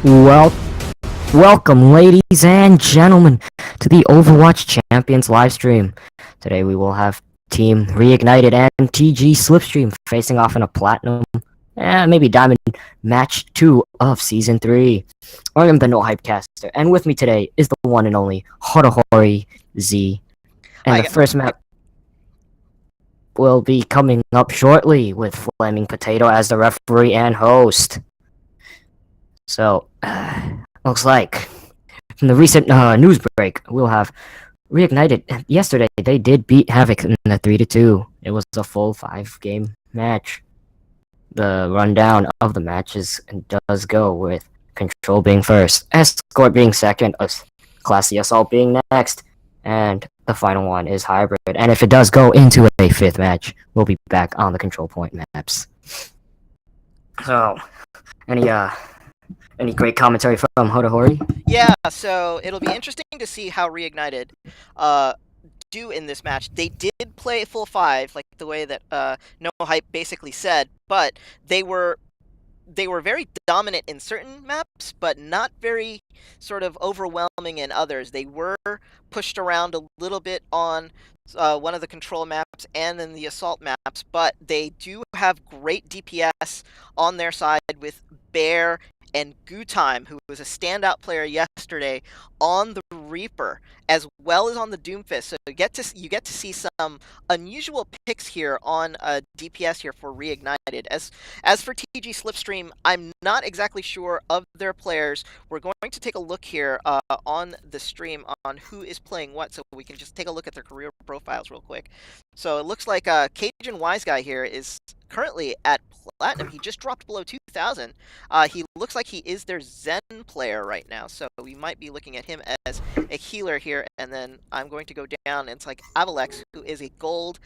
Well, welcome, ladies and gentlemen, to the Overwatch Champions livestream. Today we will have Team Reignited and TG SlipStream facing off in a Platinum and maybe Diamond Match 2 of Season 3. I am the No Hype Caster, and with me today is the one and only Horahori Z. And the first map will be coming up shortly with Flaming Potato as the referee and host. So, looks like from the recent news break, we'll have Reignited. Yesterday, they did beat Havoc in the 3-2. It was a full 5-game match. The rundown of the matches does go with Control being first, Escort being second, Classy Assault being next, and the final one is Hybrid. And if it does go into a 5th match, we'll be back on the Control Point maps. So, any great commentary from Horahori? Yeah, so it'll be interesting to see how Reignited do in this match. They did play full 5, like the way that No Hype basically said, but they were very dominant in certain maps, but not very sort of overwhelming in others. They were pushed around a little bit on one of the control maps and then the assault maps, but they do have great DPS on their side with Bear and Gutime, who was a standout player yesterday on the Reaper, as well as on the Doomfist. So you get to see some unusual picks here on DPS here for Reignited. As for TG SlipStream, I'm not exactly sure of their players. We're going to take a look here on the stream on who is playing what, so we can just take a look at their career profiles real quick. So it looks like Cajun Wise Guy here is currently at Platinum. He just dropped below 2,000. He looks like he is their Zen player right now, so we might be looking at him as a healer here. And then I'm going to go down, and it's like Avalex, who is a gold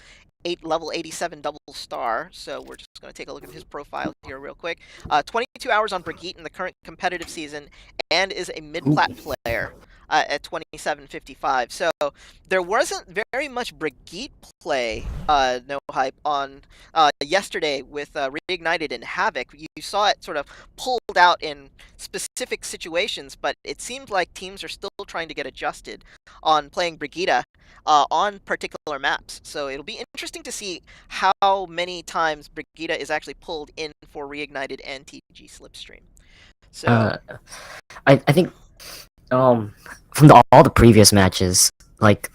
level 87 double star. So we're just going to take a look at his profile here real quick. 22 hours on Brigitte in the current competitive season, and is a mid-plat player at 2755. So there wasn't very much Brigitte play, No Hype, on yesterday with Reignited and Havoc. You saw it sort of pulled out in specific situations, but it seemed like teams are still trying to get adjusted on playing Brigitte on particular maps. So it'll be interesting to see how many times Brigitte is actually pulled in for Reignited and TG SlipStream. So I think from all the previous matches, like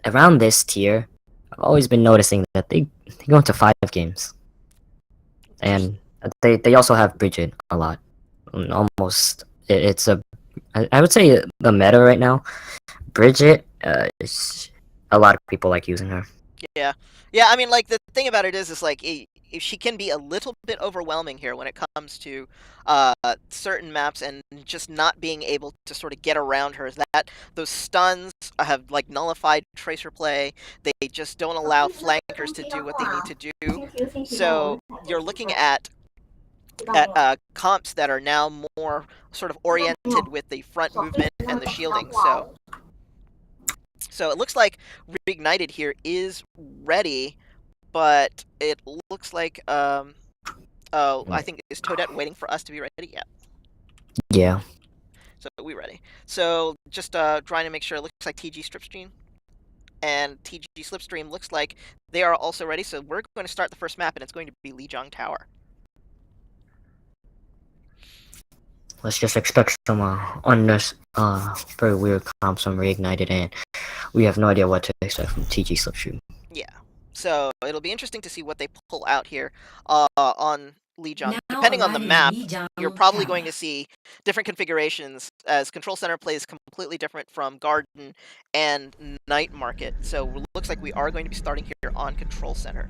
around this tier, I've always been noticing that they go into 5 games, and they also have Bridget a lot. Almost, it's I would say the meta right now. Bridget, a lot of people like using her. Yeah. I mean, like, the thing about it is like, if she can be a little bit overwhelming here when it comes to certain maps and just not being able to sort of get around her. Those stuns have like nullified tracer play. They just don't allow flankers to do what they need to do. So you're looking at comps that are now more sort of oriented with the front movement and the shielding. So it looks like Reignited here is ready, but it looks like I think, is Toadette waiting for us to be ready? Yeah. So we're ready. So just trying to make sure. It looks like TG SlipStream and TG SlipStream looks like they are also ready. So we're going to start the first map, and it's going to be Lijiang Tower. Let's just expect some very weird comps from Reignited, and we have no idea what to expect from TG SlipStream. Yeah. So it'll be interesting to see what they pull out here on Lijiang. Depending on the map, you're probably going to see different configurations, as Control Center plays completely different from Garden and Night Market. So it looks like we are going to be starting here on Control Center.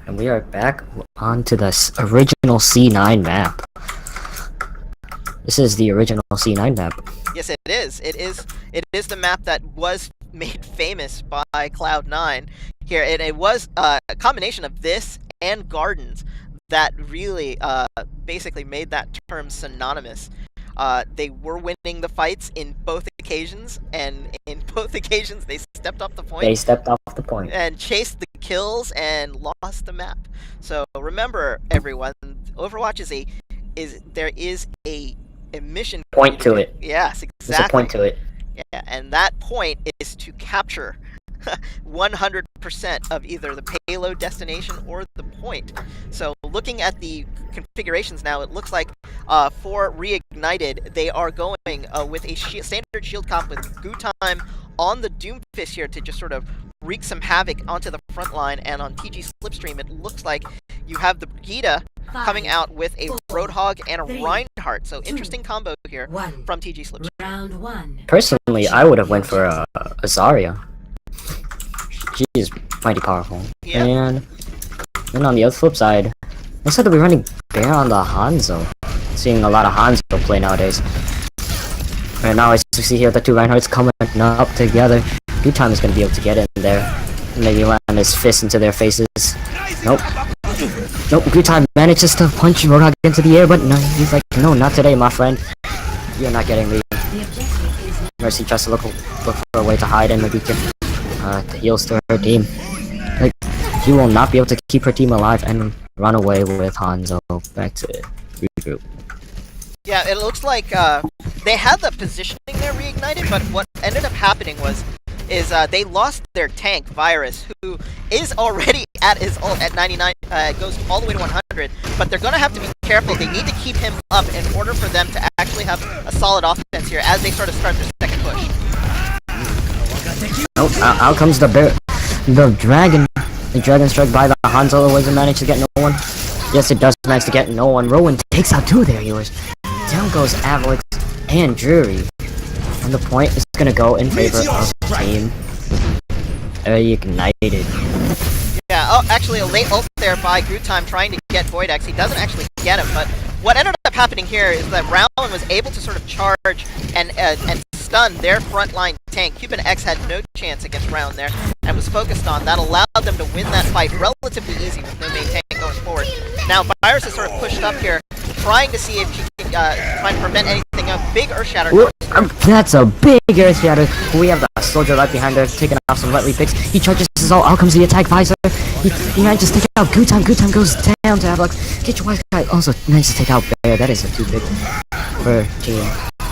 And we are back onto the original C9 map. This is the original C9 map. Yes, it is. It is the map that was made famous by Cloud9 here. And it was a combination of this and Gardens that really basically made that term synonymous. They were winning the fights in both occasions, and in both occasions they stepped up the point. They stepped off the point. And chased the kills and lost the map. So remember, everyone, Overwatch is a is there is a mission Point to it. Yes, There's a exactly. point to it. Yeah, and that point is to capture 100% of either the payload destination or the point. So looking at the configurations now, it looks like for Reignited, they are going with a standard shield comp with Goo Time on the Doomfist here to just sort of wreak some havoc onto the front line, and on TG Slipstream, it looks like you have the Brigida coming out with a Roadhog and a Reinhardt. So interesting combo here from TG Slipstream. Round 1. Personally, I would have went for a Zarya. She is mighty powerful. Yeah. And then on the other flip side, looks like they'll be running Bear on the Hanzo. Seeing a lot of Hanzo play nowadays. Right now, as you see here, the two Reinhardts coming up together. Good Time is going to be able to get in there. Maybe land his fist into their faces. Nope. Nope, Good Time manages to punch Roadhog into the air, but no, he's like, no, not today, my friend. You're not getting me. Mercy tries to look for a way to hide and maybe get the heals to her team. Like, she will not be able to keep her team alive and run away with Hanzo back to regroup. Yeah, it looks like they had the positioning there Reignited, but what ended up happening is they lost their tank, Virus, who is already at his ult at 99, goes all the way to 100, but they're going to have to be careful. They need to keep him up in order for them to actually have a solid offense here as they sort of start their second push. Nope, out comes the bear, the dragon. The dragon strike by the Hanzo wasn't managed to get no one. Yes, it does manage to get no one. Rowan takes out two of their healers. Down goes Avalix and Drury. And the point is gonna go in favor of Team Reignited. Yeah, oh, actually a late ult there by Groot Time trying to get Void X. He doesn't actually get him, but what ended up happening here is that Rowan was able to sort of charge and stun their frontline tank. Cuban X had no chance against Round there and was focused on. That allowed them to win that fight relatively easy with no main tank going forward. Now Virus is sort of pushed up here, trying to see if she can try and prevent anything. A big Earth Shatter. That's a big Earth Shatter. We have the soldier right behind her, taking off some lightly picks. He charges his ult. Out comes the attack visor. He manages to take out Good Time. Good Time goes down to Avalix. Get your wise guy. Also manages to take out Bear. That is a too big for Team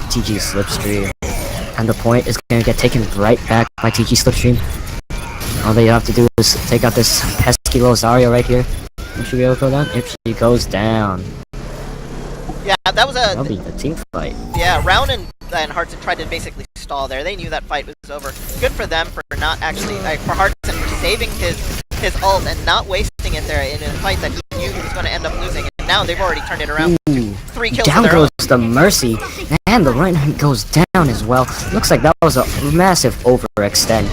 TG Slipstream. And the point is going to get taken right back by TG Slipstream. All they have to do is take out this pesky little Zarya right here. Will she be able to go down? If she goes down. Yeah, that'll be a team fight. Yeah, Round and Hartson tried to basically stall there. They knew that fight was over. Good for them for not actually, for Hartson for saving his ult and not wasting it there in a fight that he knew he was going to end up losing. And now they've already turned it around. Ooh. 3 kills. Down goes the Mercy, and the Reignited goes down as well. Looks like that was a massive overextend.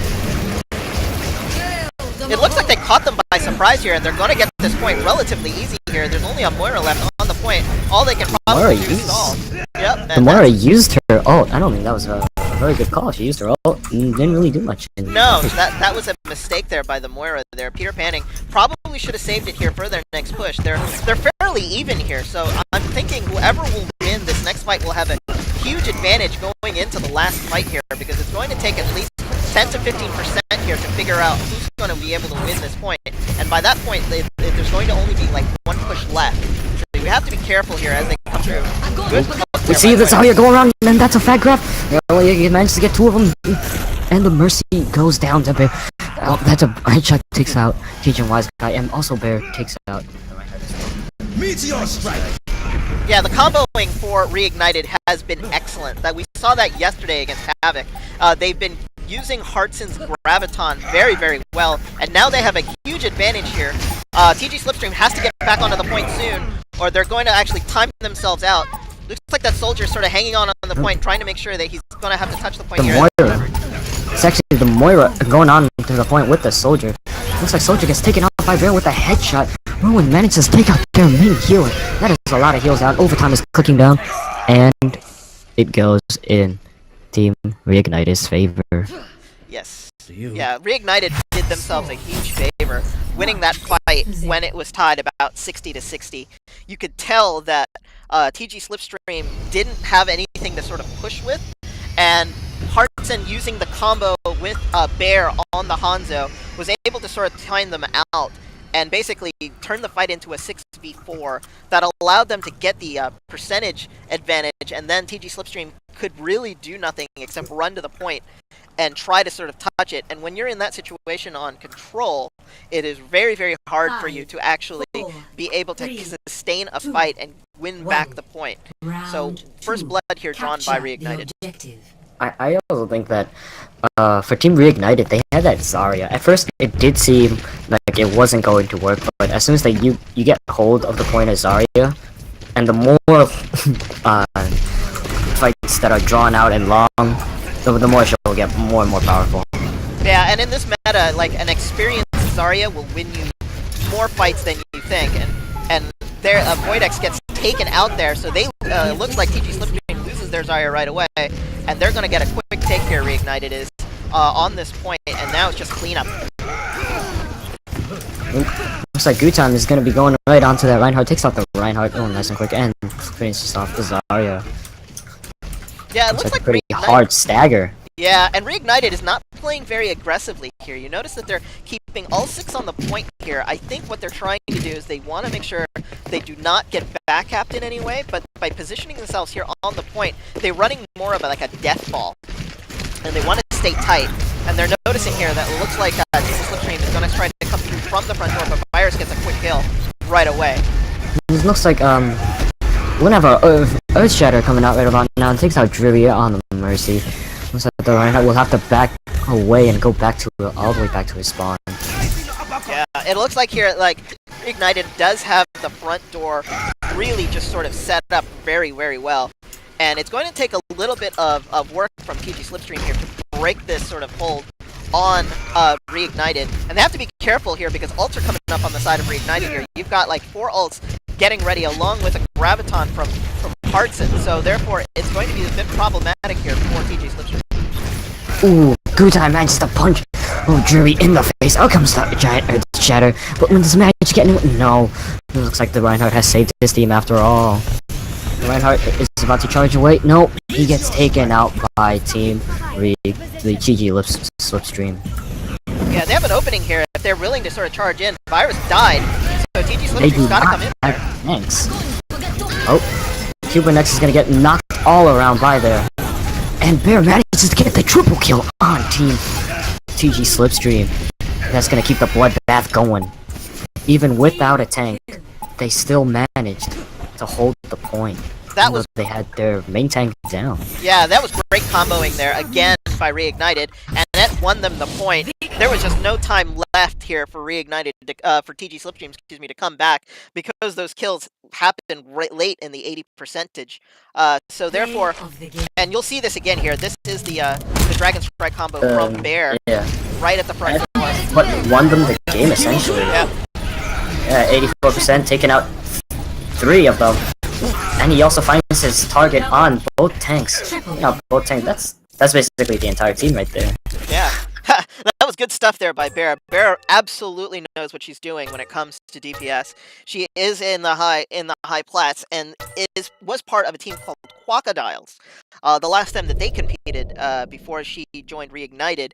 It looks like they caught them by surprise here, and they're going to get this point relatively easy here. There's only a Moira left on the point. All they can probably do is stall. Yep. The Moira used her ult. I don't think that was a very good call. She used her ult and didn't really do much. No, that was a mistake there by the Moira there. Peter Panning probably should have saved it here for their next push. They're fairly even here, so I'm thinking whoever will win this next fight will have a huge advantage going into the last fight here, because it's going to take at least 10 to 15% here to figure out who's going to be able to win this point. And by that point, there's going to only be like one push left. So we have to be careful here as they come through. Good look there, we see that's how you go around, and that's a fat grab. Well, you managed to get two of them, and the Mercy goes down to Bear. Oh, that's a headshot, takes out TJ Wise guy, and also Bear takes out. Meteor strike. Yeah, the comboing for Reignited has been excellent. That we saw that yesterday against Havoc. They've been using Hartson's Graviton very, very well, and now they have a huge advantage here. TG Slipstream has to get back onto the point soon, or they're going to actually time themselves out. Looks like that soldier is sort of hanging on the point, trying to make sure that he's going to have to touch the point here. Moira. It's actually the Moira going on to the point with the soldier. Looks like soldier gets taken out by Bear with a headshot. Rowan manages to take out their main healer. That is a lot of heals out. Overtime is clicking down, and it goes in Team Reignited's favor. Yes. Yeah, Reignited did themselves a huge favor, winning that fight when it was tied about 60 to 60. You could tell that TG Slipstream didn't have anything to sort of push with, and Hartson, using the combo with Bear on the Hanzo, was able to sort of time them out. and basically turned the fight into a 6v4 that allowed them to get the percentage advantage, and then TG Slipstream could really do nothing except run to the point and try to sort of touch it. And when you're in that situation on control, it is very, very hard for you to actually be able to sustain a fight and win back the point. So first blood here drawn by Reignited. I also think that for Team Reignited, they had that Zarya. At first, it did seem like it wasn't going to work, but as soon as you get hold of the point of Zarya, and the more fights that are drawn out and long, the more she'll get more and more powerful. Yeah, and in this meta, like, an experienced Zarya will win you more fights than you think, and their Voidex gets taken out there, so they looks like TG Slipstream loses their Zarya right away, and they're gonna get a quick take here. Reignited is on this point, and now it's just cleanup. Looks like Gutan is gonna be going right onto that Reinhardt. Takes out the Reinhardt, oh nice and quick, and finishes off the Zarya. Yeah, it looks like a pretty hard stagger. Yeah, and Reignited is not playing very aggressively here. You notice that they're keeping all 6 on the point here. I think what they're trying to do is they want to make sure they do not get backcapped in any way, but by positioning themselves here on the point, they're running more of like a death ball. And they want to stay tight. And they're noticing here that it looks like TG Slipstream is going to try to come through from the front door, but Virus gets a quick kill right away. It looks like we're gonna have a Earth Shatter coming out right about now. It takes out Drivia on the Mercy. Looks like the Reinhardt will have to back away and go back to all the way back to his spawn. Yeah, it looks like here, like, Reignited does have the front door really just sort of set up very, very well. And it's going to take a little bit of work from TG Slipstream here to break this sort of hold on Reignited. And they have to be careful here because ults are coming up on the side of Reignited here. You've got like 4 ults getting ready along with a Graviton from Hartson. So therefore, it's going to be a bit problematic here for TG Slipstream. Ooh, Gutai manages to punch Drury in the face. Out comes the giant Earth Shatter. But when does the match get into it? No. It looks like the Reinhardt has saved his team after all. The Reinhardt is about to charge away. Nope. He gets taken out by Team the TG Slipstream. Yeah, they have an opening here. If they're willing to sort of charge in, Virus died. So TG Slipstream's gotta come in there. Thanks. Oh. Cuban X is gonna get knocked all around by there. And Bear manages to get the triple kill on Team TG Slipstream. That's gonna keep the bloodbath going. Even without a tank, they still managed to hold the point. That was they had their main tank down. Yeah, that was great comboing there again by Reignited, and that won them the point. There was just no time left here for Reignited for TG Slipstream, to come back because those kills happened late in the 80 percentage. So therefore, and you'll see this again here. This is the Dragon Strike combo from Bear, right at the front door. What won them the game essentially. Yeah. Yeah, 84%, taking out 3 of them. And he also finds his target on both tanks. Both tanks. That's basically the entire team right there. Yeah. That was good stuff there by Bear. Bear absolutely knows what she's doing when it comes to DPS. She is in the high plats and was part of a team called Quackadiles. The last time that they competed before she joined Reignited,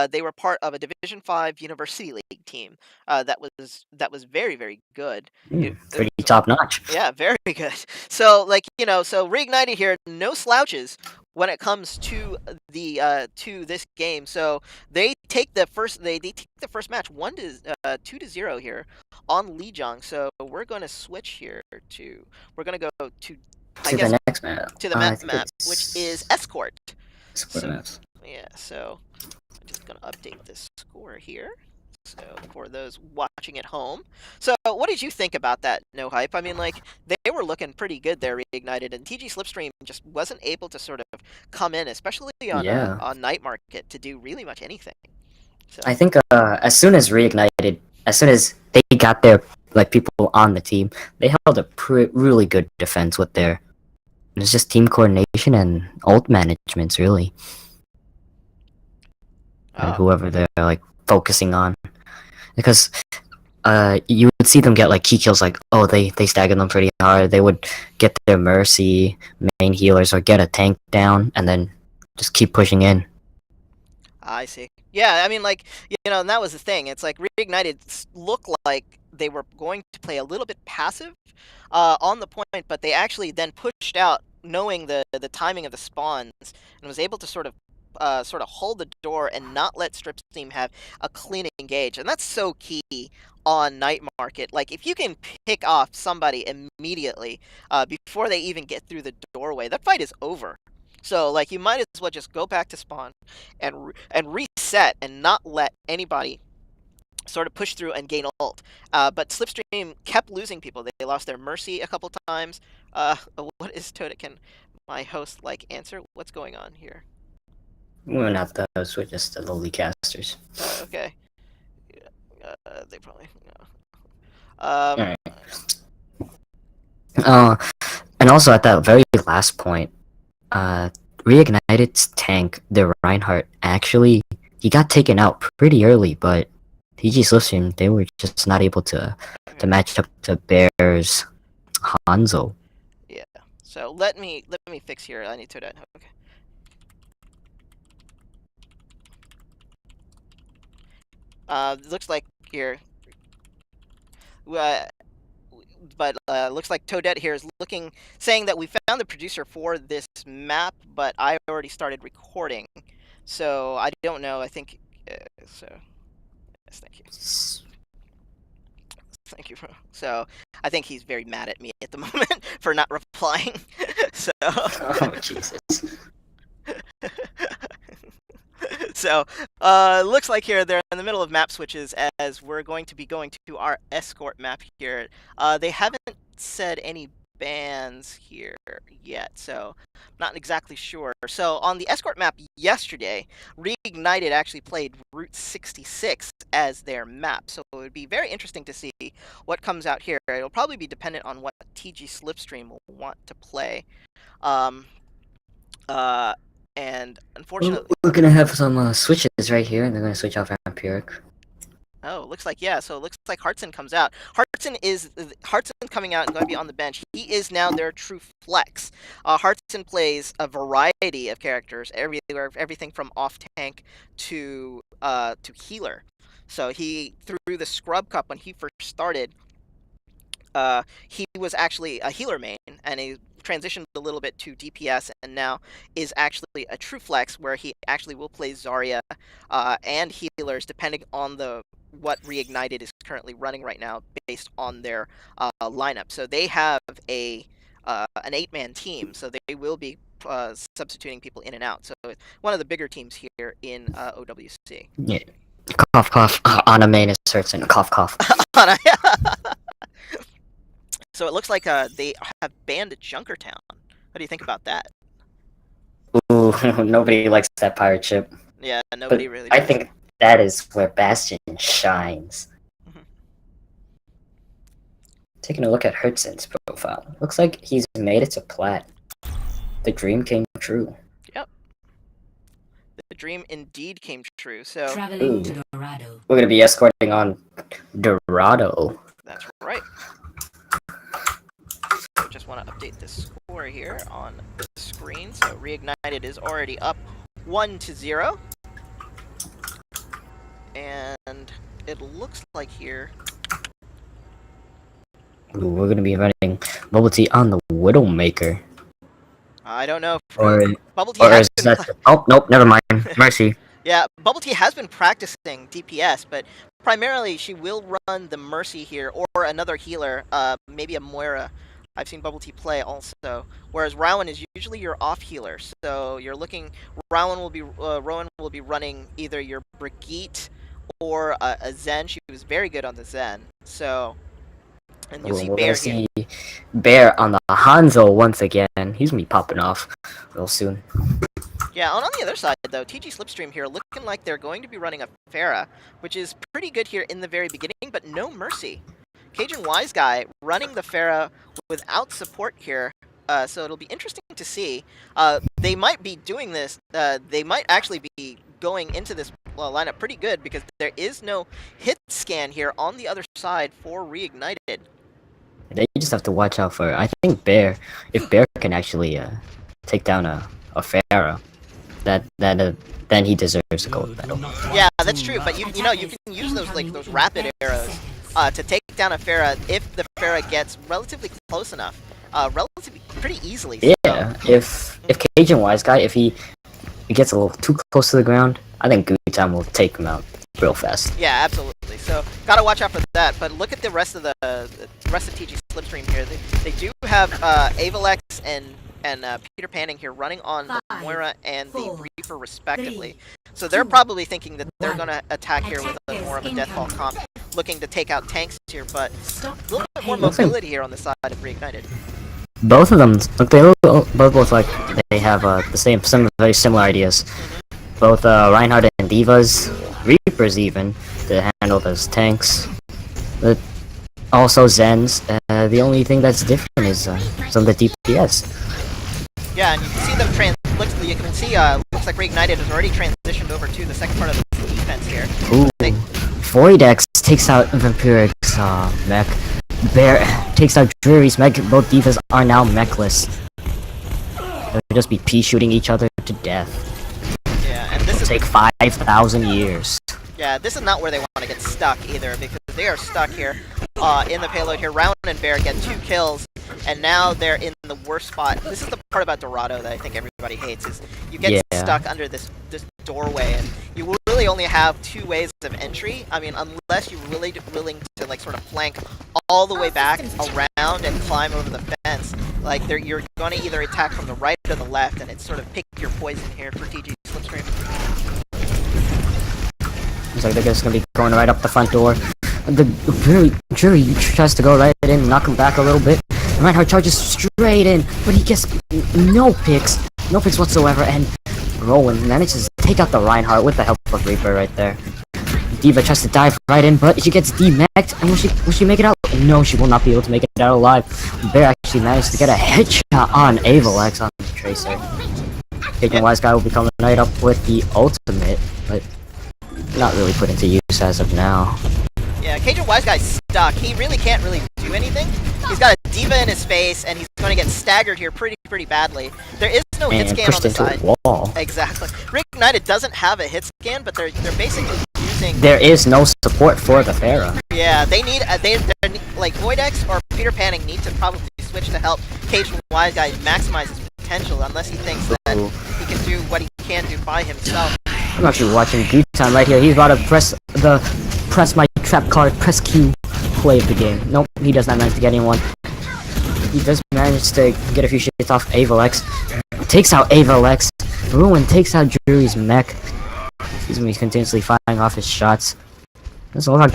they were part of a Division 5 University League team that was very, very good. Pretty top notch. Yeah, very good. So so Reignited here, no slouches when it comes to the to this game. So they take the first match 2-0 here on Lijiang. So we're going to switch here to go to the next map. To the map, which is Escort. Maps. Yeah, so I'm just going to update this score here. So for those watching at home. So what did you think about that, No Hype? I mean, like, they were looking pretty good there, Reignited, and TG Slipstream just wasn't able to sort of come in, especially on Night Market, to do really much anything. So. I think as soon as Reignited, as soon as they got their people on the team, they held a really good defense with their. It's just team coordination and ult managements, really. Whoever they're focusing on, because you would see them get key kills, they staggered them pretty hard. They would get their Mercy main healers or get a tank down and then just keep pushing in. I see. Yeah, I mean, like, and that was the thing. It's like Reignited looked like they were going to play a little bit passive on the point, but they actually then pushed out, knowing the timing of the spawns, and was able to sort of hold the door and not let SlipStream have a clean engage. And that's so key on Night Market. Like, if you can pick off somebody immediately before they even get through the doorway, that fight is over. So, like, you might as well just go back to spawn and reset and not let anybody sort of push through and gain ult. But SlipStream kept losing people. They lost their Mercy a couple times. What is Toad? Can my host, like, answer? What's going on here? We're not those, we're just the lowly casters. Okay. They probably... Alright. And also at that very last point, Reignited's tank, the Reinhardt, actually, he got taken out pretty early, but TG SlipStream, they were just not able to match up to Bear's Hanzo. Yeah. So let me fix here. I need to... Okay. Looks like here... but looks like Toadette here is saying that we found the producer for this map, but I already started recording, so I don't know. I think so. Yes, thank you. Thank you. So I think he's very mad at me at the moment for not replying. So. Oh Jesus. So, looks like here they're in the middle of map switches as we're going to be going to our escort map here. They haven't said any bans here yet, so not exactly sure. So on the escort map yesterday, Reignited actually played Route 66 as their map, so it would be very interesting to see what comes out here. It'll probably be dependent on what TG SlipStream will want to play. And unfortunately, we're gonna have some switches right here, and they're gonna switch out Vampiric. Oh, looks like, yeah. So it looks like Hartson comes out. Hartson coming out and going to be on the bench. He is now their true flex. Hartson plays a variety of characters, everything from off tank to healer. So he, through the Scrub Cup when he first started, he was actually a healer main, and he transitioned a little bit to DPS, and now is actually a true flex where he actually will play Zarya and healers depending on what Reignited is currently running right now based on their lineup. So they have an 8-man team, so they will be substituting people in and out. So it's one of the bigger teams here in OWC. Yeah. Cough, cough. Ana main is certain. Cough, cough. So it looks like they have banned Junkertown. What do you think about that? Ooh, nobody likes that pirate ship. Yeah, nobody but really does. I think that is where Bastion shines. Taking a look at Hertzon's profile. Looks like he's made it to plat. The dream came true. Yep. The dream indeed came true. So traveling to Dorado. We're gonna be escorting on Dorado. That's right. So just want to update the score here on the screen. So Reignited is already up 1-0. And it looks like here... Ooh, we're gonna be running Bubble Tea on the Widowmaker. I don't know. Bubble Tea has been... Oh, nope, never mind. Mercy. Yeah, Bubble Tea has been practicing DPS, but primarily she will run the Mercy here, or another healer, maybe a Moira. I've seen Bubble Tea play also. Whereas Rowan is usually your off healer, so you're looking... Rowan will be running either your Brigitte or a Zen. She was very good on the Zen, so... And you'll see Bear here. Bear on the Hanzo once again. He's gonna be popping off real soon. Yeah, on the other side, though, TG SlipStream here looking like they're going to be running a Pharah, which is pretty good here in the very beginning, but no Mercy. Cajun Wise Guy running the Pharah without support here, so it'll be interesting to see. They might be doing this, they might actually be going into this lineup pretty good, because there is no hit scan here on the other side for Reignited. They just have to watch out for, I think, Bear. If Bear can actually take down a Pharah. then he deserves a gold medal. Yeah, that's true. But you know you can use those rapid arrows to take down a Pharah if the Pharah gets relatively close enough, relatively pretty easily. Yeah, if Cajun Wise Guy, if he gets a little too close to the ground, I think Gutam will take him out real fast. Yeah, absolutely. So gotta watch out for that. But look at the rest of the rest of TG Slipstream here. They do have Avalex and Peter Panning here running on the Moira and the Reaper respectively. So they're probably thinking that they're gonna attack here with more of a Deathfall comp, looking to take out tanks here, but a little bit more mobility here on the side of Reignited. Both of them look, they both look like they have some very similar ideas. Both Reinhardt and Divas, Reapers even, to handle those tanks. But also Zens. The only thing that's different is some of the DPS. Yeah, and you can see them you can see looks like Reignited has already transitioned over to the second part of the defense here. Ooh, Voidex takes out Vampiric's mech. Bear takes out Drury's mech. Both divas are now mechless. They'll just be shooting each other to death. Yeah, and this will take 5,000 years. Yeah, this is not where they want to get stuck either, because they are stuck here in the payload here. Round and Bear get 2 kills, and now they're in the worst spot. This is the part about Dorado that I think everybody hates, is you get stuck under this doorway, and you really only have 2 ways of entry. I mean, unless you're really willing to like sort of flank all the way back around and climb over the fence. Like you're going to either attack from the right or the left, and it's sort of pick your poison here for TG Slipstream. Looks like they're just gonna be going right up the front door. The Jury tries to go right in, knock him back a little bit. Reinhardt charges straight in, but he gets no picks whatsoever, and Rowan manages to take out the Reinhardt with the help of Reaper right there. Diva tries to dive right in, but she gets demacked, and will she make it out? No, she will not be able to make it out alive. Bear actually managed to get a headshot on Avalex on the Tracer. Taking Wise Guy will be coming right up with the ultimate, but not really put into use as of now. Yeah, Cajun Wise Guy's stuck. He really can't do anything. He's got a Diva in his face, and he's going to get staggered here pretty badly. There is no hit scan on the side. Wall. Exactly. Reignited doesn't have a hit scan, but they're basically using. There is no support for the Pharah. Yeah, they need they're like Voidex or Peter Panning need to probably switch to help Cajun Wise Guy maximize his potential, unless he thinks that he can do what he can do by himself. I'm actually watching Gutan right here. He's about to press my trap card, press Q play of the game. Nope, he does not manage to get anyone. He does manage to get a few shits off Avalex. Takes out Avalex. Ruin takes out Drury's mech. He's continuously firing off his shots. Doesn't look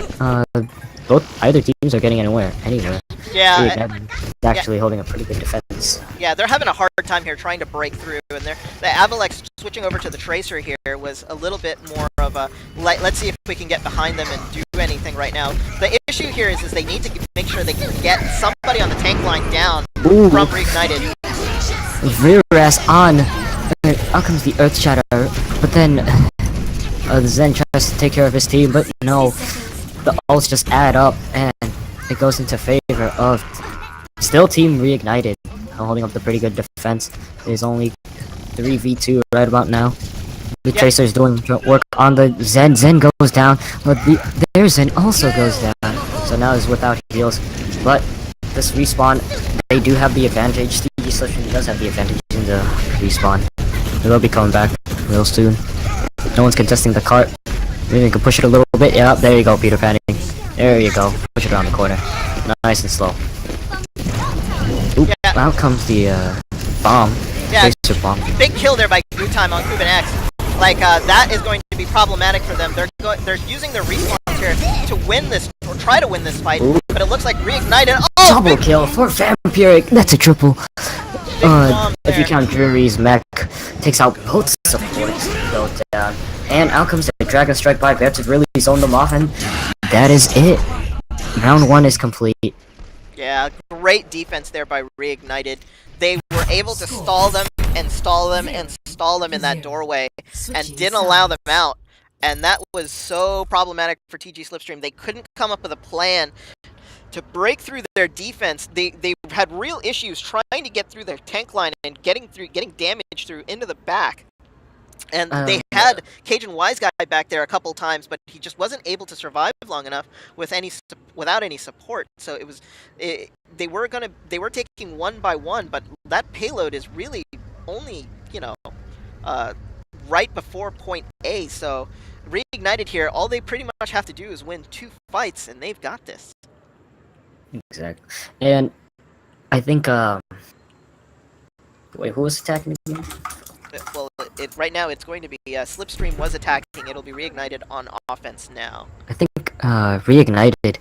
like either teams are getting anywhere. Yeah, actually holding a pretty good defense. Yeah, they're having a hard time here trying to break through, and the Avalex switching over to the Tracer here was a little bit more of a let's see if we can get behind them and do anything right now. The issue here is they need to make sure they can get somebody on the tank line down from Reignited. Rear ass on. Out comes the Earth Shatter, but then the Zen tries to take care of his team, but no, the ults just add up, and it goes into favor of still Team Reignited, holding up the pretty good defense. There's only 3v2 right about now. The Tracer's doing work on the Zen. Zen goes down, but their Zen also goes down. So now he's without heals. But this respawn, they do have the advantage. TG Slipstream does have the advantage in the respawn. They'll be coming back real soon. No one's contesting the cart. Maybe we can push it a little bit. Yeah, there you go, Peter Panning. There you go. Push it around the corner. Nice and slow. Oop, out comes the bomb. Yeah, Tracer bomb. Big kill there by Gutan on Kuban X. Like, that is going to be problematic for them. They're using their respawns here to win this, or try to win this fight, but it lets like Reignited. Oh, double kill for Vampiric. That's a triple. If you count Drury's mech, takes out both supports, go down. And out comes the Dragon Strike by Bear to really zone them off, and that is it. Round 1 is complete. Yeah, great defense there by Reignited. They were able to stall them and stall them and stall them in that doorway and didn't allow them out. And that was so problematic for TG Slipstream. They couldn't come up with a plan to break through their defense. They had real issues trying to get through their tank line and getting damage through into the back. And they had Cajun Wise Guy back there a couple times, but he just wasn't able to survive long enough without any support. So they were taking one by one, but that payload is really only right before point A. So Reignited here, all they pretty much have to do is win 2 fights, and they've got this. Exactly. And I think wait, who was attacking again? Well, right now it's going to be SlipStream was attacking. It'll be Reignited on offense now. I think Reignited,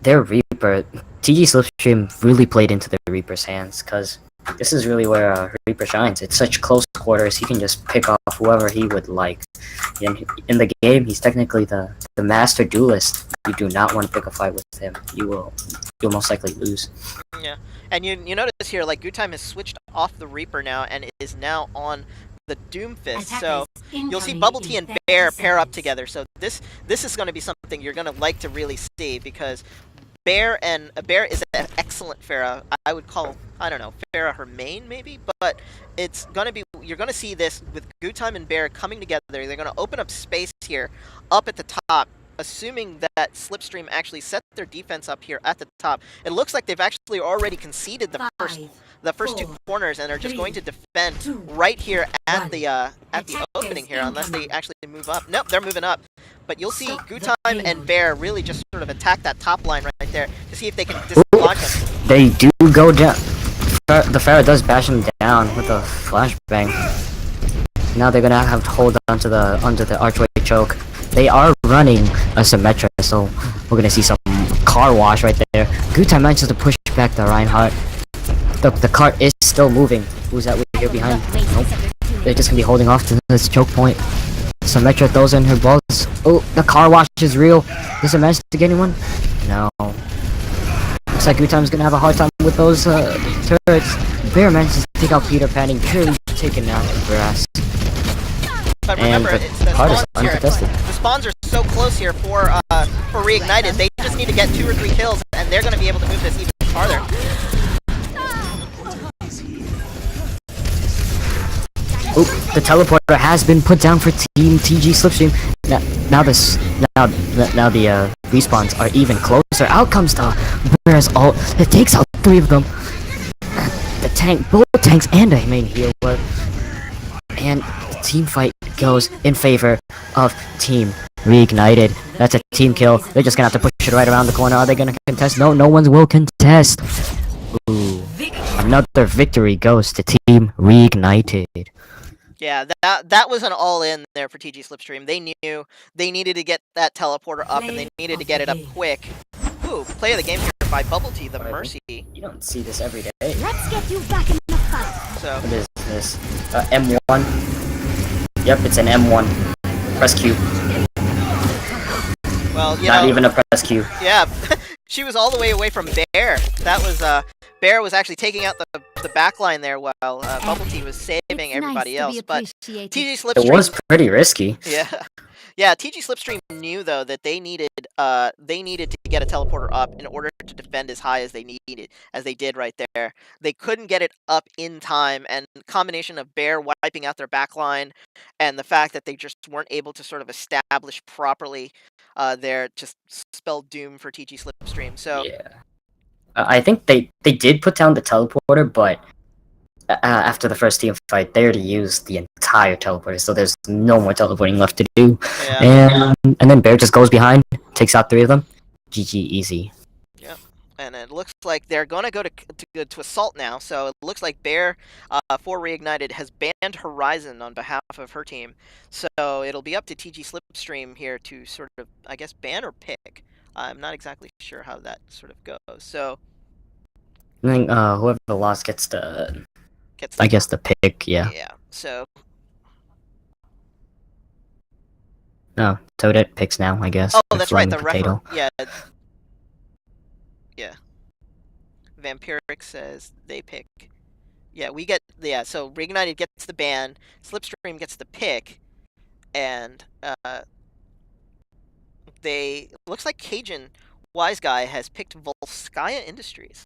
their Reaper, TG Slipstream really played into the Reaper's hands, because this is really where Reaper shines. It's such close quarters, he can just pick off whoever he would like. In the game, he's technically the master duelist. You do not want to pick a fight with him. You'll most likely lose. Yeah, and you notice here, like, Good Time has switched off the Reaper now and is now on the Doomfist. So you'll see Bubble Tea and Bear pair up together. So this is going to be something you're going to like to really see, because Bear is an excellent Pharah. I would call, I don't know, Pharah her main maybe, but it's gonna be, you're gonna see this with Good Time and Bear coming together. They're gonna open up space here, up at the top, assuming that Slipstream actually set their defense up here at the top. It looks like they've actually already conceded the first 2 corners, and are just going to defend right here at the opening here, unless they actually move up. Nope, they're moving up. But you'll see Good Time and Bear really just sort of attack that top line right there to see if they can dislodge him. They do go down. The Pharah does bash him down with a flashbang. Now they're gonna have to hold on to under the archway choke. They are running a Symmetra, so we're gonna see some car wash right there. Good Time manages to push back the Reinhardt. The cart is still moving. Who's that here behind? Nope. They're just gonna be holding off to this choke point. Symmetra throws in her balls. Oh, the car wash is real. Does it manage to get anyone? No. Looks like Good Time's gonna have a hard time with those turrets. Bear manages to take out Peter Pan and clearly taken out the grass. But remember, and it's the card is spawns here. uncontested. The spawns are so close here for Reignited. They just need to get 2 or 3 kills, and they're gonna be able to move this even farther. Oop, the teleporter has been put down for Team TG Slipstream. Now the respawns are even closer. Out comes the Bear's ult. It takes out 3 of them. The tank, both tanks, and a main healer. And the team fight goes in favor of Team Reignited. That's a team kill. They're just gonna have to push it right around the corner. Are they gonna contest? No, no one will contest. Ooh, another victory goes to Team Reignited. Yeah, that was an all-in there for TG Slipstream. They knew they needed to get that teleporter up, and they needed to get it up quick. Ooh, play of the game here by Bubble Tea, the Mercy. You don't see this every day. Let's get you back in the fight. So what is this? M1. Yep, it's an M1. Press Q. Well, Not even a press Q. Yeah, she was all the way away from Bear. That was Bear was actually taking out the back line there while Bubble Tea was saving everybody else. But TG Slipstream, it was pretty risky. Yeah. Yeah, TG Slipstream knew though that they needed to get a teleporter up in order to defend as high as they did right there. They couldn't get it up in time, and the combination of Bear wiping out their backline and the fact that they just weren't able to sort of establish properly there just spelled doom for TG Slipstream. So yeah. I think they did put down the teleporter, but after the first team fight, they already used the entire teleporter, so there's no more teleporting left to do. Yeah. And then Bear just goes behind, takes out 3 of them. GG, easy. Yeah, and it looks like they're going to go to assault now. So it looks like Bear, for Reignited, has banned Horizon on behalf of her team. So it'll be up to TG Slipstream here to sort of, I guess, ban or pick. I'm not exactly sure how that sort of goes. So I think whoever lost gets the I guess the pick, yeah. Yeah, so no, Toadette picks now, I guess. Oh, that's right, the potato. Yeah. Yeah. Vampiric says they pick. Yeah, we get so Reignited gets the ban, Slipstream gets the pick, and looks like Cajun Wise Guy has picked Volskaya Industries.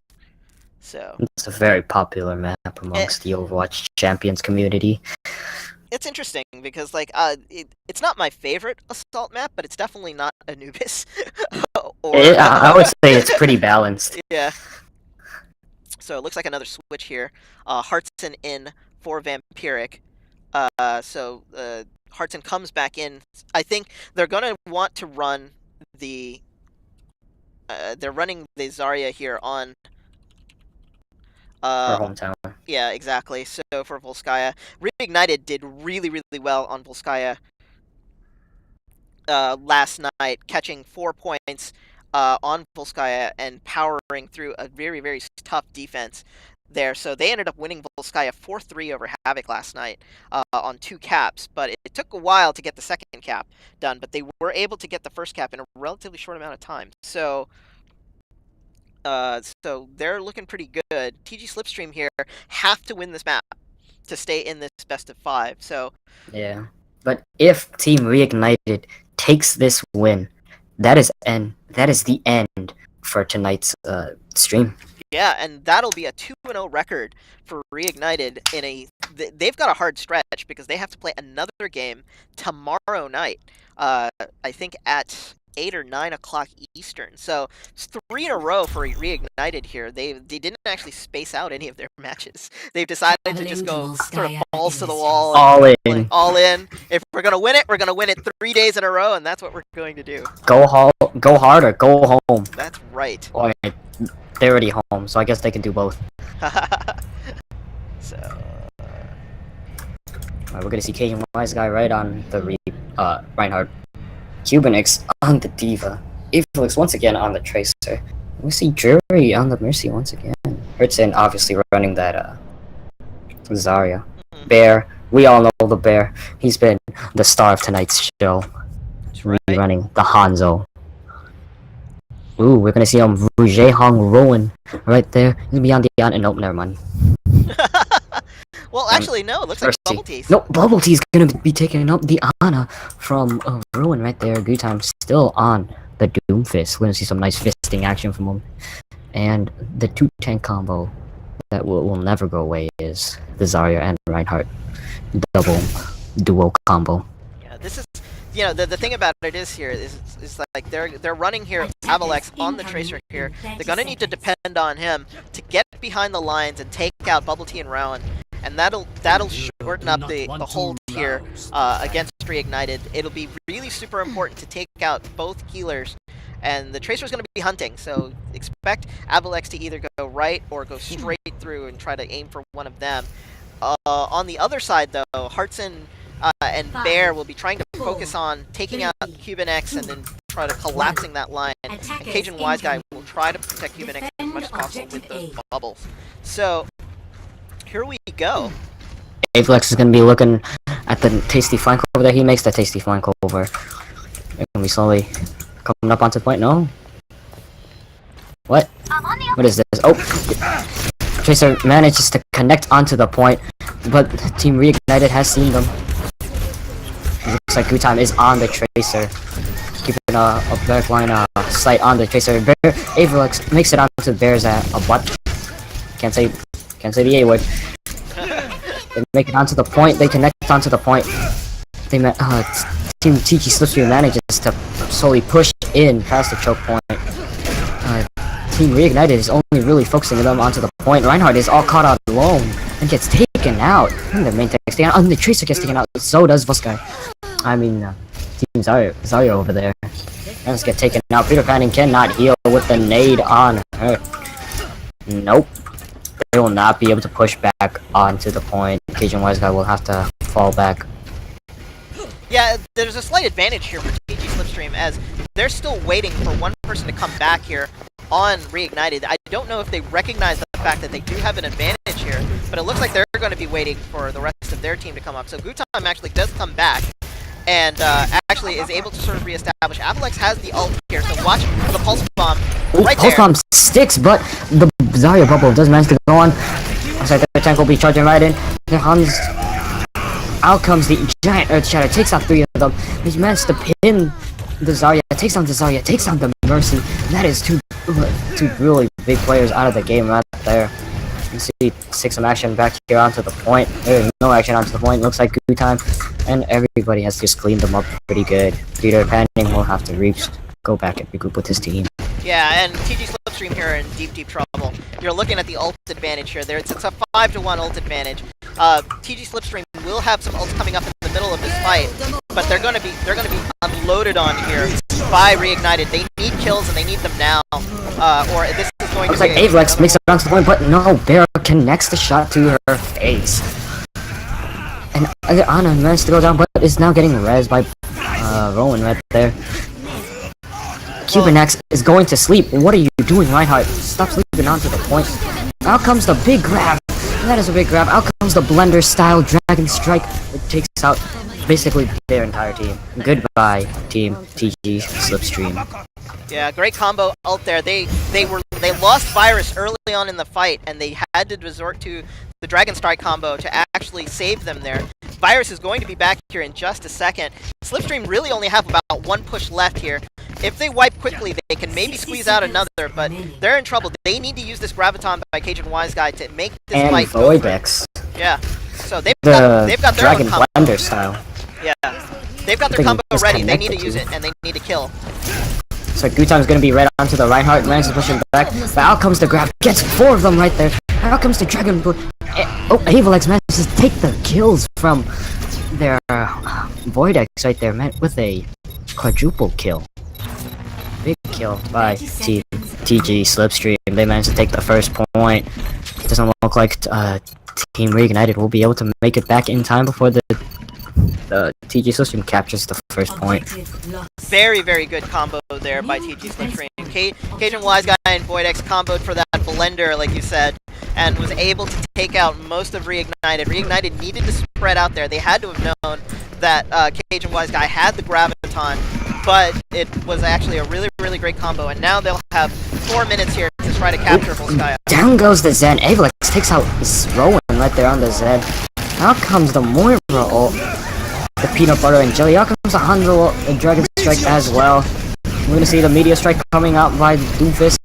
So it's a very popular map amongst the Overwatch Champions community. It's interesting because like it's not my favorite assault map, but it's definitely not Anubis. or I would say it's pretty balanced. yeah. So it looks like another switch here. Hartson in for Vampiric. Hartson comes back in. I think they're gonna want to run the. They're running the Zarya here on. For hometown. Yeah, exactly. So for Volskaya, Reignited did really, really well on Volskaya last night, catching 4 points on Volskaya and powering through a very, very tough defense there. So they ended up winning Volskaya 4-3 over Havoc last night on 2 caps, but it took a while to get the second cap done, but they were able to get the first cap in a relatively short amount of time. So they're looking pretty good. TG SlipStream here have to win this map to stay in this best of 5. So yeah, but if Team Reignited takes this win, that is the end for tonight's stream. Yeah, and that'll be a 2-0 record for Reignited in a. They've got a hard stretch because they have to play another game tomorrow night. I think at 8 or 9 o'clock Eastern. So it's 3 in a row for Reignited here. They didn't actually space out any of their matches. They've decided to just go sort of balls to the wall. All in. All in. If we're gonna win it, we're gonna win it 3 days in a row, and that's what we're going to do. Go hard or go home. That's right. Or they're already home, so I guess they can do both. So. Alright, we're gonna see Cajun Wise Guy right on the Reinhardt. Cubanix on the Diva. Evelix once again on the Tracer. We see Jury on the Mercy once again. Hurtson obviously running that Zarya. Bear. We all know the Bear. He's been the star of tonight's show. Right. Running the Hanzo. Ooh, we're gonna see Rouge Hong Rowan right there. He's gonna be on the nope, never mind. Well, actually, no. It looks like Bubble Teeth. No, Bubble Tea's gonna be taking up the Ana from Ruin right there. Good time still on the Doomfist. We're gonna see some nice fisting action from him. And the 2-tank combo that will never go away is the Zarya and Reinhardt duo combo. Yeah, this is, the thing about it is here is like they're running here Avalex on the Tracer here. They're gonna need to depend on him to get behind the lines and take out Bubble Tea and Rowan. And that'll shorten up the hold here against Reignited. It'll be really super important to take out both healers, and the Tracer's going to be hunting, so expect Avalex to either go right or go straight through and try to aim for one of them. On the other side, though, Hartson and Bear will be trying to focus on taking out Cuban X and then try to collapsing that line. And Cajun Wise Guy will try to protect Cuban X as much as possible with those bubbles. So here we go. Avalex is going to be looking at the tasty flank over there. He makes that tasty flank over. And we slowly coming up onto the point. No? What? What is this? Oh! Tracer manages to connect onto the point, but Team Reignited has seen them. It looks like Good Time is on the Tracer. Keeping a back line sight on the Tracer. Avalex makes it onto the Bears at a butt. Can't say the A word. They make it onto the point. They connect onto the point. Team TG SlipStream manages to slowly push in past the choke point. Team Reignited is only really focusing them onto the point. Reinhardt is all caught out alone and gets taken out. And the main tank gets taken out. And the Tracer gets taken out. So does Volskaya. I mean, Team Zarya over there. Let's get taken out. Peter Panning cannot heal with the nade on her. Nope. They will not be able to push back onto the point. Cajun Wise Guy will have to fall back. Yeah, there's a slight advantage here for TG SlipStream as they're still waiting for one person to come back here on Reignited. I don't know if they recognize the fact that they do have an advantage here, but it looks like they're going to be waiting for the rest of their team to come up. So Gutam actually does come back and actually is able to sort of reestablish. Avalex has the ult here, so watch the Pulse Bomb right there. Pulse Bomb sticks, but the Zarya bubble does manage to go on. So the tank will be charging right in. Here comes... Out comes the giant Earth Shatter, takes out 3 of them. He managed to pin the Zarya, takes down the Zarya, takes down the Mercy. That is two really big players out of the game right there. You see, take some action back here onto the point. There's no action onto the point. Looks like goo time, and everybody has just cleaned them up pretty good. Peter Panning will have to go back and regroup with his team. Yeah, and TG SlipStream here are in deep trouble. You're looking at the ult advantage here. It's a 5-to-1 ult advantage. TG SlipStream will have some ults coming up in the middle of this fight, but they're gonna be unloaded on here by Reignited. They need kills and they need them now, or this is going Looks to like be Avelex makes it onto the point, but no, Bear connects the shot to her face. And Anna managed to go down, but is now getting rezzed by Rowan right there. Cuban X is going to sleep. What are you doing, Reinhardt? Stop sleeping onto the point. Out comes the big grab. That is a big grab. Out comes the blender style Dragon Strike. It takes out basically their entire team. Goodbye, team TG SlipStream. Yeah, great combo ult there. They lost Virus early on in the fight, and they had to resort to the Dragon Strike combo to actually save them there. Virus is going to be back here in just a second. SlipStream really only have about one push left here. If they wipe quickly, they can maybe squeeze out another, but they're in trouble. They need to use this Graviton by Cajun Wise Guy to make this and fight Void go. X. Yeah, so they've got their Dragon own combo. Blender style. Yeah, they've got their combo ready. They need to use it, and they need to kill. So Gutam is going to be right onto the Reinhardt. Manages to push him back. But out comes the grab. Gets 4 of them right there. Out comes the Dragon Blue. Oh, Avelex manages to take the kills from their Void X right there, man, with a quadruple kill. Big kill by TG SlipStream. They managed to take the first point. Doesn't look like Team Reignited will be able to make it back in time before the TG SlipStream captures the first point. Very good combo there by TG SlipStream. Cajun Wise Guy and Void X comboed for that blender, like you said, and was able to take out most of Reignited. Reignited needed to spread out there. They had to have known that Cajun Wise Guy had the Graviton, but it was actually a really great combo, and now they'll have 4 minutes here to try to capture Volskaya. Down goes the Zen. Avelex takes out Rowan right there on the Zen. Out comes the Moira ult. The peanut butter and jelly. Out comes the Hanzo ult, the Dragon Strike as well. We're gonna see the Meteor Strike coming out by Doomfist.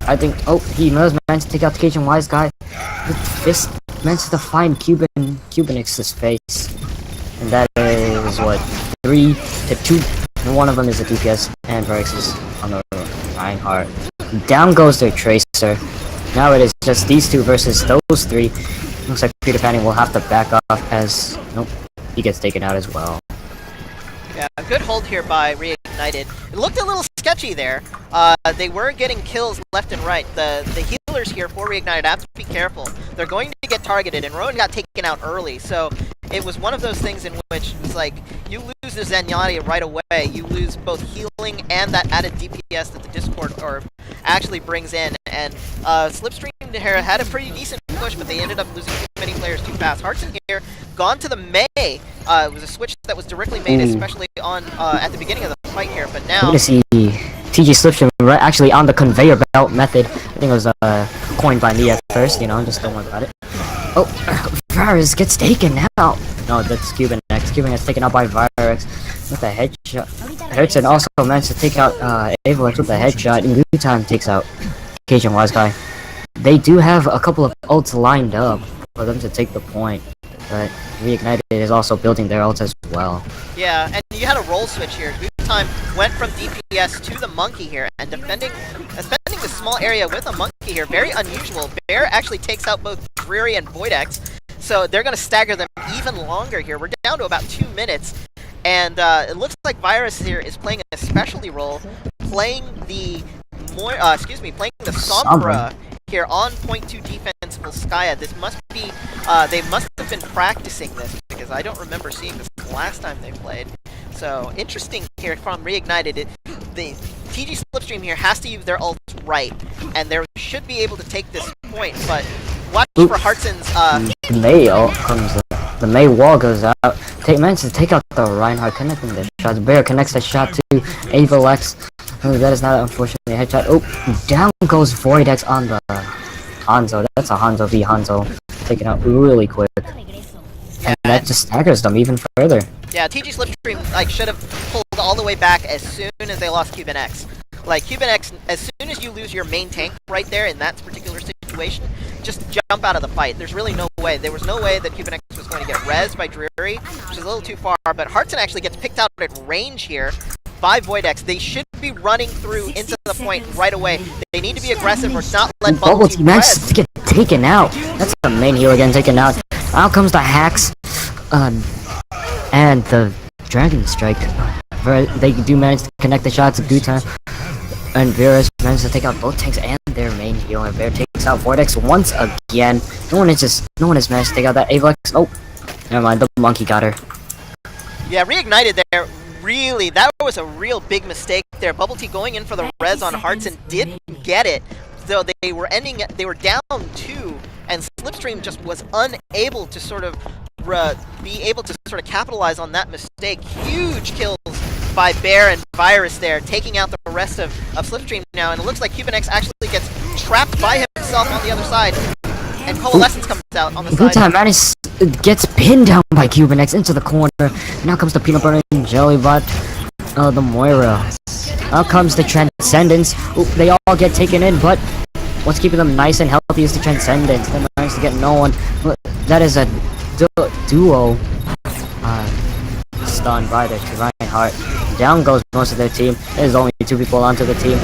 I think, oh, he managed to take out the Cajun Wise Guy. The Fist managed to find Cubanix's face. And that is, what, 3 to 2. And one of them is a DPS, and Varix is on the Reinhardt. Down goes their Tracer. Now it is just these two versus those 3. Looks like Peter Panning will have to back off as, nope, he gets taken out as well. Yeah, a good hold here by Reignited. It looked a little sketchy there. They were getting kills left and right. The healers here for Reignited have to be careful. They're going to get targeted, and Rowan got taken out early, so it was one of those things in which it's like, you lose the Zenyatta right away, you lose both healing and that added DPS that the Discord orb actually brings in, and SlipStream here had a pretty decent push, but they ended up losing too many players too fast. Hartson here, gone to the Mei. It was a switch that was directly made, especially on at the beginning of the fight here, but now... We're gonna see TG SlipStream right actually on the conveyor belt method. I think it was coined by me at first, you know, just don't worry about it. Oh, Virus gets taken out. No, that's Cuban X. Cuban X taken out by Virus with a headshot. Hurtson also managed to take out Avelex with a headshot, and Good Time takes out Cajun Wise Guy. They do have a couple of ults lined up for them to take the point, but Reignited is also building their ults as well. Yeah, and you had a role switch here. Good Time went from DPS to the Monkey here, and defending the small area with a Monkey here, very unusual. Bear actually takes out both Dreary and Void X, so they're going to stagger them even longer here. We're down to about 2 minutes, and it looks like Virus here is playing a specialty role, playing the Sombra here on point 2 defense Volskaya. This must be, they must have been practicing this, because I don't remember seeing this last time they played. So, interesting here from Reignited. The TG SlipStream here has to use their ults right, and they should be able to take this point, but watch for Hartson's, The Mei ult comes up. The Mei wall goes out. Manages to take out the Reinhardt, connecting the shots. Bear connects the shot to Avelex. Oh, that is not unfortunately a headshot. Oh, down goes Void X on the Hanzo. That's a Hanzo v Hanzo. Taken out really quick. And that just staggers them even further. Yeah, TG SlipStream should have pulled all the way back as soon as they lost Cuban X. Like, Cuban X, as soon as you lose your main tank right there in that particular situation, just jump out of the fight. There's really no way. There was no way that Cuban X was going to get rezzed by Dreary, which is a little too far, but Hartson actually gets picked out at range here by Voidex. They should be running through into the point right away. They need to be aggressive or not let Bubble Tea manages to get taken out. That's the main healer getting taken out. Out comes the hacks, and the Dragon Strike. They do manage to connect the shots of Good Time, and Vera's manages to take out both tanks and their main healer. Vera takes out Vortex once again. No one has managed to take out that Avex. Oh, never mind. The monkey got her. Yeah, Reignited there. Really, that was a real big mistake there. Bubble Tea going in for the res on Hartson didn't get it. So they were down 2, and SlipStream just was unable to sort of be able to sort of capitalize on that mistake. Huge kills by Bear and Virus there, taking out the rest of SlipStream now, and it looks like Cuban X actually gets trapped by himself on the other side. And Coalescence comes out on the Good side. Time gets pinned down by Cuban X into the corner. Now comes the Peanut Butter and Jelly Bot, the Moira. Out comes the Transcendence. Ooh, they all get taken in, but what's keeping them nice and healthy is the Transcendence. They managed to get no one. That is a duo stunned by the Reinhardt. Down goes most of their team. There's only 2 people onto the team.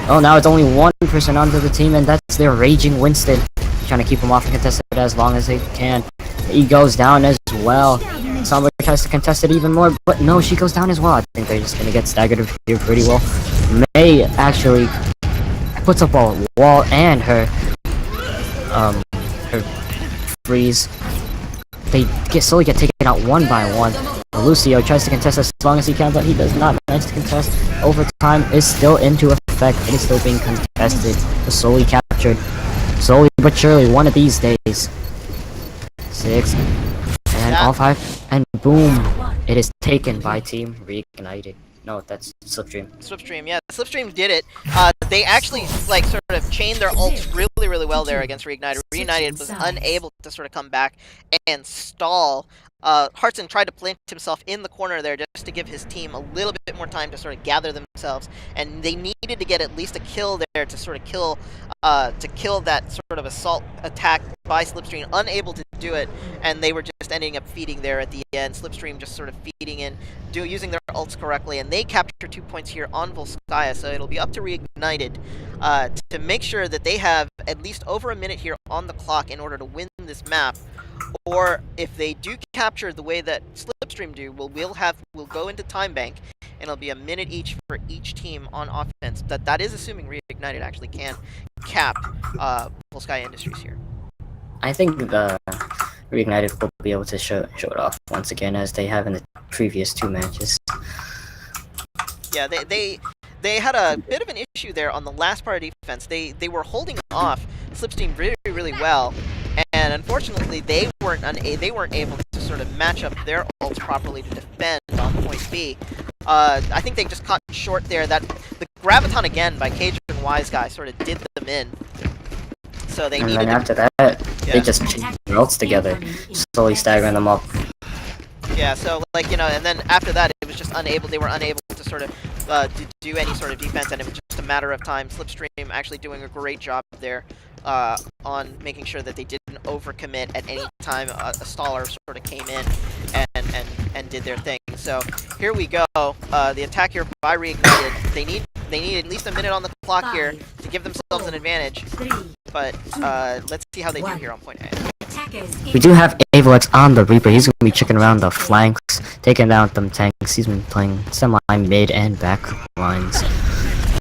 Oh, now it's only 1 person onto the team, and that's their Raging Winston. Trying to keep him off and contest it as long as they can. He goes down as well. Sombra tries to contest it even more, but no, she goes down as well. I think they're just gonna get staggered here pretty well. May actually puts up a wall and her freeze. They slowly get taken out one by one. Lucio tries to contest as long as he can, but he does not manage to contest. Overtime is still into effect. It is still being contested. Slowly captured. Slowly but surely, one of these days. 6. And all 5. And boom. It is taken by Team Reignited. No, that's SlipStream. SlipStream, yeah. SlipStream did it. They actually, like, sort of chained their ults really, really well there against Reignited. Reignited was unable to sort of come back and stall. Hartson tried to plant himself in the corner there just to give his team a little bit more time to sort of gather themselves, and they needed to get at least a kill there to sort of kill that sort of assault attack by SlipStream. Unable to do it, and they were just ending up feeding there at the end. SlipStream just sort of feeding in, using their ults correctly, and they capture 2 points here on Volskaya, so it'll be up to Reignited to make sure that they have at least over a minute here on the clock in order to win this map. Or if they do capture the way that SlipStream do, we'll go into time bank, and it'll be a minute each for each team on offense. That is assuming Reignited actually can cap Volskaya Industries here. I think the Reignited will be able to show it off once again, as they have in the previous 2 matches. Yeah, they had a bit of an issue there on the last part of defense. They were holding off SlipStream really, really well, and unfortunately they weren't able to sort of match up their ults properly to defend on point B. I think they just caught short there. That the Graviton again by Cage and Wise Guy sort of did them in. So they needed. And then after that, they just chained their ults together, slowly staggering them up. Yeah, so like, you know, and then after that it was just they were unable to sort of to do any sort of defense, and it was just a matter of time. SlipStream actually doing a great job there on making sure that they didn't overcommit at any time a staller sort of came in and did their thing. So here we go. The attack here by Reignited. They need at least a minute on the clock here to give themselves an advantage. But let's see how they do here on point A. We do have Avalex on the Reaper. He's going to be checking around the flanks, taking down them tanks. He's been playing semi-mid and back lines.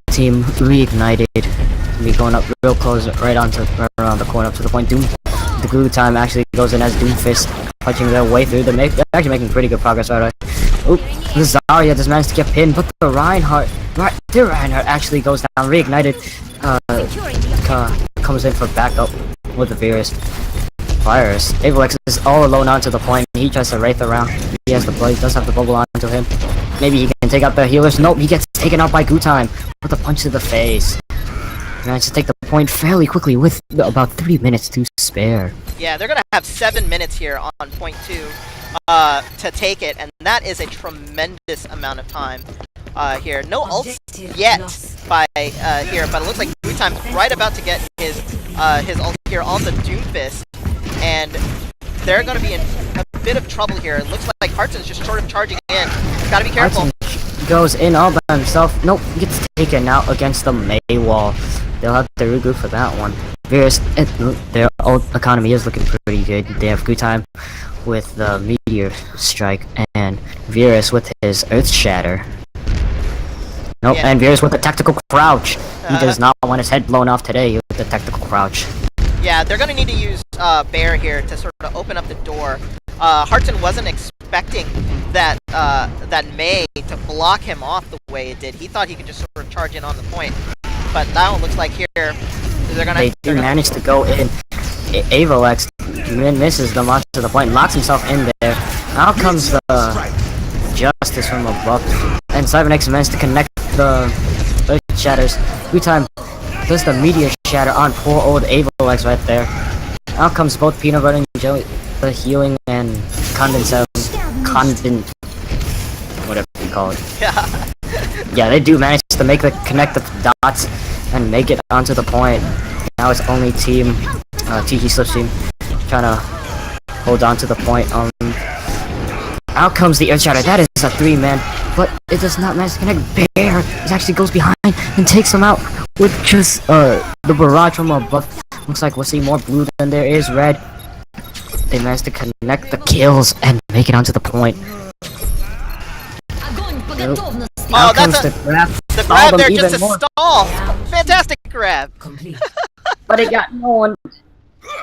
Team Reignited be going up real close, right around the corner up to the point. Doom, the glue time actually goes in as Doomfist, punching their way through. They're actually making pretty good progress right away. Oop, the Zarya just managed to get pinned, but the Reinhardt actually goes down. Reignited comes in for backup with the Virus. Avalex is all alone onto the point. He tries to wraith around. He has the play, does have the bubble onto him. Maybe he can take out the healers. Nope, he gets taken out by Gutime with a punch to the face. He managed to take the point fairly quickly with about 3 minutes to spare. Yeah, they're gonna have 7 minutes here on point 2 to take it, and that is a tremendous amount of time here. No ults yet by here, but it looks like Gutime's right about to get his his ult here on the Doomfist, and they're going to be in a bit of trouble here. It looks like Hartson's just sort of charging in. Gotta be careful. Hartson goes in all by himself. Nope, gets taken out against the May wall. They'll have to regroup for that one. Virus, their ult economy is looking pretty good. They have good time with the Meteor Strike, and Virus with his Earth Shatter. Nope, Yeah. and Virus with the Tactical Crouch. He does not want his head blown off today with the Tactical Crouch. Yeah, they're going to need to use Bear here to sort of open up the door. Hartson wasn't expecting that that May to block him off the way it did. He thought he could just sort of charge in on the point. But now it looks like here they're gonna. They do manage to go in. Avolex misses them onto the point, locks himself in there. Out comes the Justice from above, and Cybernex managed to connect the Earth Shatters. Good time. Does the Meteor Shatter on poor old Avolex right there. Out comes both Peanut Butter and Jelly, the healing and whatever you call it. Yeah. Yeah, they do manage to connect the dots and make it onto the point. Now it's only team TG SlipStream trying to hold on to the point. Out comes the Earth Shatter. That is a 3-man, but it does not manage to connect. Bear it actually goes behind and takes him out with just the barrage from above. Looks like we'll see more blue than there is red. They managed to connect the kills and make it onto the point. Oh, Out comes that's the grab. the Stall grab them there even just to more. stall. Fantastic grab. But it got no one.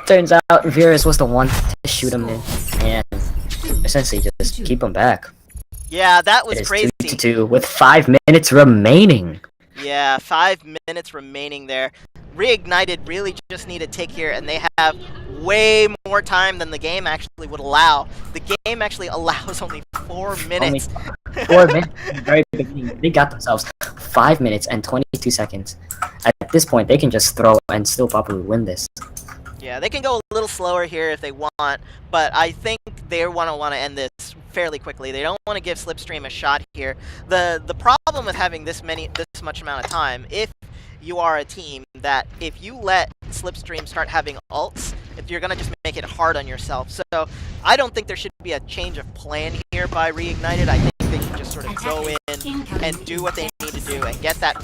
Turns out Virus was the one to shoot him in and essentially just keep him back. Yeah, that was It is crazy. 2-2 with 5 minutes remaining. Yeah, 5 minutes remaining there. Reignited really just need a tick here, and they have way more time than the game actually would allow. The game actually allows only 4 minutes. Only 4 minutes in the very beginning. They got themselves 5 minutes and 22 seconds. At this point, they can just throw and still probably win this. Yeah, they can go a little slower here if they want, but I think they want to end this fairly quickly. They don't want to give SlipStream a shot here. The problem with having this much amount of time, if you are a team that if you let SlipStream start having ults, if you're gonna just make it hard on yourself. So I don't think there should be a change of plan here by Reignited. I think they should just sort of go in and do what they need to do and get that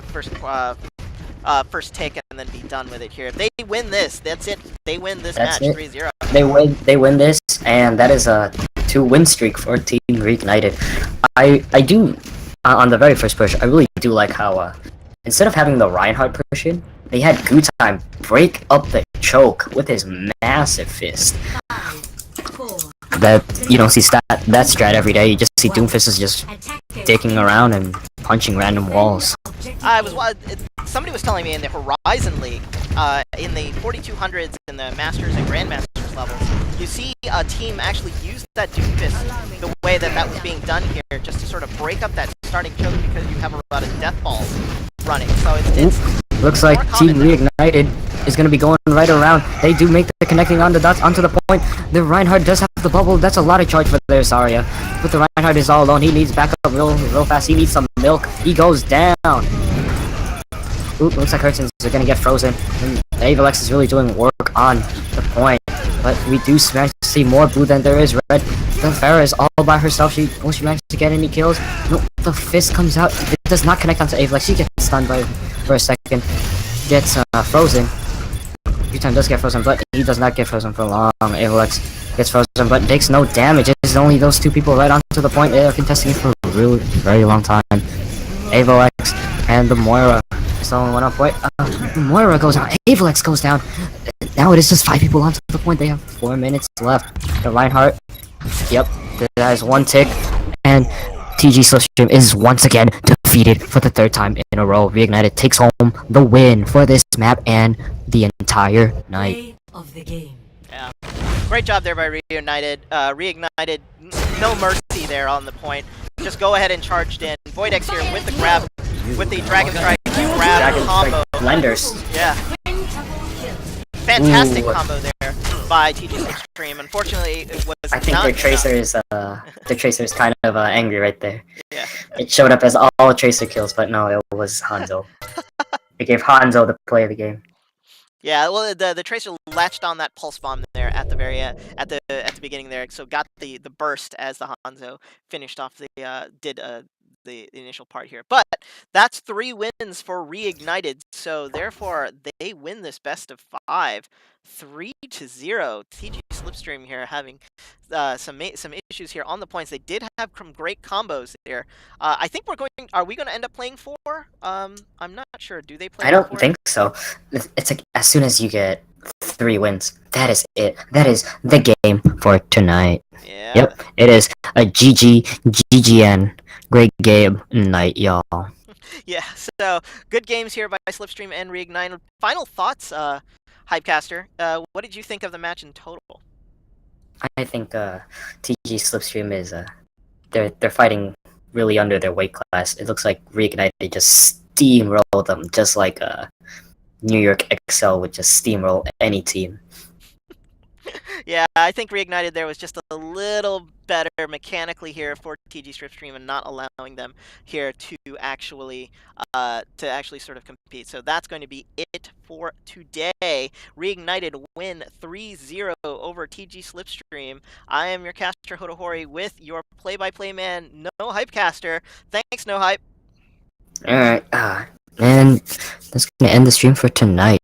first take and then be done with it here. If they win this, that's it. They win this That's match it. 3-0. They win this, and that is a 2-win streak for Team Reignited. I do on the very first push. I really do like how instead of having the Reinhardt push in, they had Gutime break up the choke with his massive fist. That you don't see that strat every day. You just see Doomfist is just dicking around and punching random walls. Somebody was telling me in the Horizon League, in the 4200s and the Masters and Grandmasters levels, you see a team actually use that Doomfist the way that was being done here, just to sort of break up that starting choke because you have a lot of death balls running. So it's Looks like Team Reignited is going to be going right around. They do make the connecting on the dots onto the point. The Reinhardt does have the bubble. That's a lot of charge for their Zarya. But the Reinhardt is all alone. He needs backup real fast. He needs some milk. He goes down. Ooh, looks like Hurtsons are going to get frozen. And Avolex is really doing work on the point. But we do manage to see more blue than there is red. The Pharah is all by herself. She managed to get any kills. No, the fist comes out. It does not connect onto Avolex. She gets stunned for a second. Gets frozen. Gutime does get frozen, but he does not get frozen for long. Avolex gets frozen, but takes no damage. It's only those two people right onto the point. They are contesting it for a really very long time. Avolex and the Moira. Someone went up. Wait, Moira goes down. Avolex goes down. Now it is just 5 people onto the point. They have 4 minutes left. The Reinhardt. Yep, that is 1 tick. And TG SlipStream is once again defeated for the 3rd time in a row. Reignited takes home the win for this map and the entire night. Of the game. Yeah. Great job there by Reignited. Reignited, no mercy there on the point. Just go ahead and charged in. Voidex here with the grab, with the Dragon Strike grab combo. Blenders. Yeah. Fantastic Ooh. combo there by TG SlipStream. Unfortunately, it was I think not their tracer is kind of angry right there. Yeah. It showed up as all tracer kills, but no, it was Hanzo. It gave Hanzo the play of the game. Yeah, well, the Tracer latched on that pulse bomb there at the very at the beginning there, so got the burst as the Hanzo finished off the the initial part here. But that's 3 wins for Reignited, so therefore they win this best of 5, 3-0. TG Slipstream here having some issues here on the points. They did have some great combos there. I think we're going. Are we going to end up playing 4? I'm not sure. Do they play? I don't 4? think so. It's like as soon as you get 3 wins, that is it. That is the game for tonight. Yeah. Yep, it is a GGN. Great game night, y'all. Yeah, so good games here by Slipstream and Reignited. Final thoughts, Hypecaster. What did you think of the match in total? I think TG Slipstream is they're fighting really under their weight class. It looks like Reignited just steamrolled them, just like New York XL would just steamroll any team. Yeah, I think Reignited there was just a little better mechanically here for TG Slipstream and not allowing them here to actually sort of compete. So that's going to be it for today. Reignited win 3-0 over TG Slipstream. I am your caster Hotohori with your play-by-play man No Hypecaster. Thanks, No Hype. Alright, and that's gonna end the stream for tonight.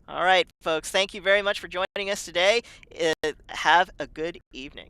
All right, folks. Thank you very much for joining us today. Have a good evening.